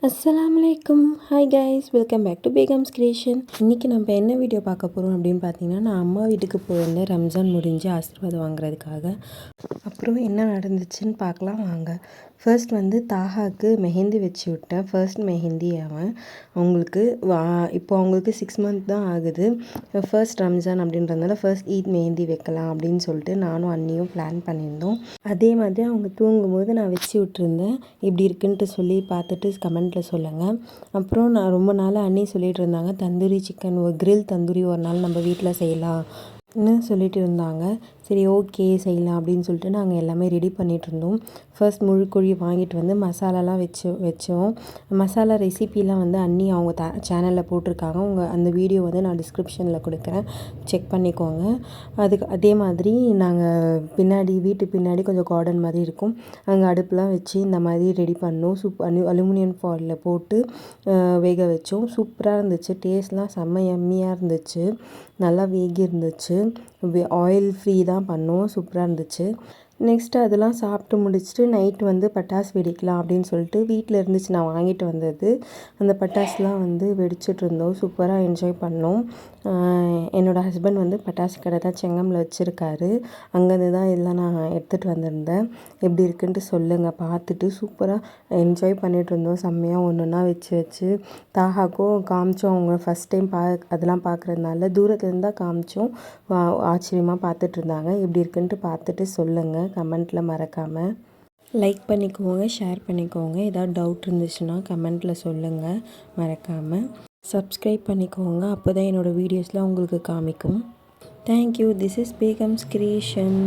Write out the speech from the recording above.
அஸ்ஸலாமலைக்கும். Hi guys, welcome back to Begum's creation. இன்றைக்கி நம்ம என்ன வீடியோ பார்க்க போகிறோம் அப்படின்னு பார்த்தீங்கன்னா, நான் அம்மா வீட்டுக்கு போயிருந்தேன் ரம்ஜான் முடிஞ்சு ஆசீர்வாதம் வாங்குறதுக்காக. அப்புறம் என்ன நடந்துச்சுன்னு பார்க்கலாம் வாங்க. ஃபர்ஸ்ட் வந்து தாஹாக்கு மெஹந்தி வச்சு விட்டேன். ஃபர்ஸ்ட் மெஹந்தி அவங்களுக்கு இப்போ அவங்களுக்கு 6 மந்த் தான் ஆகுது. ஃபர்ஸ்ட் ரம்ஜான் அப்படின்றதுனால ஃபர்ஸ்ட் ஈத் மெஹந்தி வைக்கலாம் அப்படின்னு சொல்லிட்டு நானும் அண்ணியும் பிளான் பண்ணியிருந்தோம். அதே மாதிரி அவங்க தூங்கும்போது நான் வச்சு விட்டுருந்தேன். இப்படி இருக்குன்ட்டு சொல்லி பார்த்துட்டு கமெண்ட்டில் சொல்லுங்கள். அப்புறம் நான் ரொம்ப நாள் அண்ணி சொல்லிகிட்டு இருந்தாங்க, தந்தூரி சிக்கன் கிரில் தந்தூரி ஒரு நாள் நம்ம வீட்டில் செய்யலாம்னு சொல்லிட்டு இருந்தாங்க. சரி ஓகே செய்யலாம் அப்படின்னு சொல்லிட்டு நாங்கள் எல்லாமே ரெடி பண்ணிகிட்ருந்தோம். ஃபர்ஸ்ட் முழு கோழி வாங்கிட்டு வந்து மசாலாலாம் வச்சோம். மசாலா ரெசிபிலாம் வந்து அண்ணி அவங்க சேனலில் போட்டிருக்காங்க. அந்த வீடியோ வந்து நான் டிஸ்கிரிப்ஷனில் கொடுக்குறேன், செக் பண்ணிக்கோங்க. அதே மாதிரி நாங்கள் வீட்டு பின்னாடி கொஞ்சம் கார்டன் மாதிரி இருக்கும், அங்கே அடுப்புலாம் வச்சு இந்த மாதிரி ரெடி பண்ணோம். அலுமினியம் ஃபாயிலில் போட்டு வேக வச்சோம். சூப்பராக இருந்துச்சு. டேஸ்ட்லாம் செம்ம யம்மியாக இருந்துச்சு. நல்லா வேகி இருந்துச்சு. ஆயில் ஃப்ரீ தான் பண்ணோம். சூப்பராக இருந்துச்சு. நெக்ஸ்ட்டு அதெல்லாம் சாப்பிட்டு முடிச்சுட்டு நைட்டு வந்து பட்டாசு வெடிக்கலாம் அப்படின்னு சொல்லிட்டு வீட்டில் இருந்துச்சு நான் வாங்கிட்டு வந்தது. அந்த பட்டாசுலாம் வந்து வெடிச்சிட்ருந்தோம். சூப்பராக என்ஜாய் பண்ணோம். என்னோடய ஹஸ்பண்ட் வந்து பட்டாசு கடை தான் செங்கமில் வச்சுருக்காரு. அங்கேருந்து தான் இதெல்லாம் நான் எடுத்துகிட்டு வந்திருந்தேன். எப்படி இருக்குன்ட்டு சொல்லுங்கள். பார்த்துட்டு சூப்பராக என்ஜாய் பண்ணிகிட்ருந்தோம். செம்மையாக ஒன்று ஒன்றா வச்சு தாஹாக்கும் காமிச்சோம். அவங்க ஃபஸ்ட் டைம் அதெல்லாம் பார்க்குறதுனால தூரத்துலேருந்து தான் காமிச்சோம். ஆச்சரியமாக பார்த்துட்ருந்தாங்க. எப்படி இருக்குன்ட்டு பார்த்துட்டு சொல்லுங்கள் கமெண்ட்டில் மறக்காமல். லைக் பண்ணிக்கோங்க, ஷேர் பண்ணிக்கோங்க. ஏதாவது டவுட் இருந்துச்சுன்னா கமெண்ட்டில் சொல்லுங்கள் மறக்காமல். சப்ஸ்கிரைப் பண்ணிக்கோங்க, அப்போ தான் என்னோடய வீடியோஸ்லாம் உங்களுக்கு காமிக்கும். Thank you. This is Begum's creation.